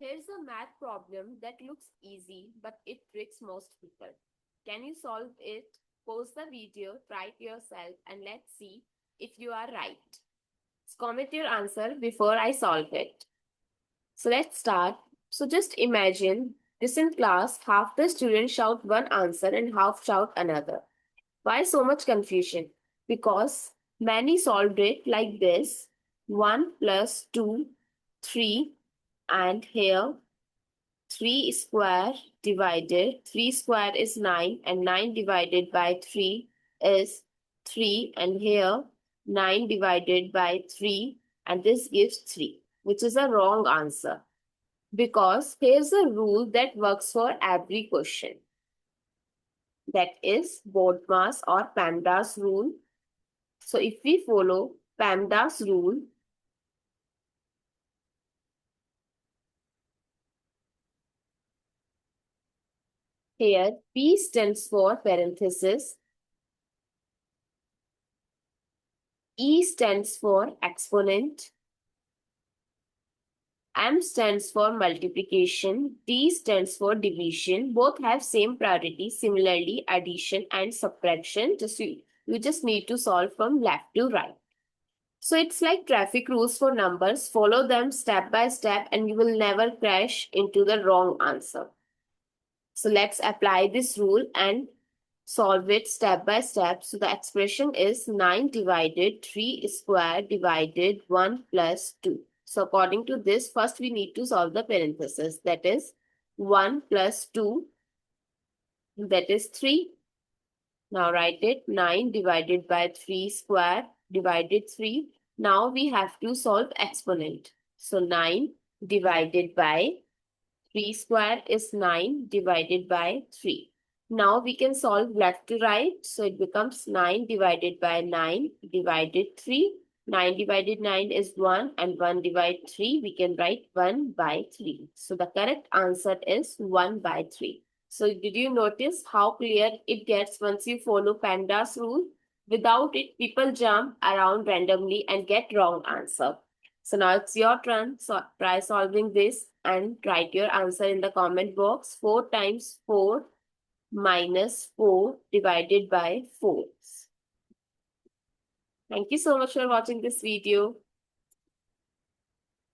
Here's a math problem that looks easy, but it tricks most people. Can you solve it? Pause the video, try it yourself, and let's see if you are right. So comment your answer before I solve it. So let's start. So just imagine this in class, half the students shout one answer and half shout another. Why so much confusion? Because many solved it like this: 1 plus 2, 3, and here 3 square divided 3 square is 9, and 9 divided by 3 is 3, and here 9 divided by 3, and this gives 3, which is a wrong answer, because here's a rule that works for every question. That is BODMAS or PEMDAS rule. So if we follow PEMDAS rule, here P stands for parenthesis, E stands for exponent, M stands for multiplication, D stands for division. Both have same priority. Similarly, addition and subtraction, you just need to solve from left to right. So it's like traffic rules for numbers. Follow them step by step and you will never crash into the wrong answer. So let's apply this rule and solve it step by step. So the expression is 9 divided 3 square divided 1 plus 2. So according to this, first we need to solve the parenthesis. That is 1 plus 2, that is 3. Now write it, 9 divided by 3 square divided 3. Now we have to solve exponent. So 9 divided by 3 square is 9 divided by 3. Now we can solve left to right. So it becomes 9 divided by 9 divided 3. 9 divided 9 is 1, and 1 divided 3, we can write 1 by 3. So the correct answer is 1 by 3. So did you notice how clear it gets once you follow PEMDAS rule? Without it, people jump around randomly and get wrong answer. So now it's your turn. So try solving this and write your answer in the comment box. 4 times 4 minus 4 divided by 4. Thank you so much for watching this video.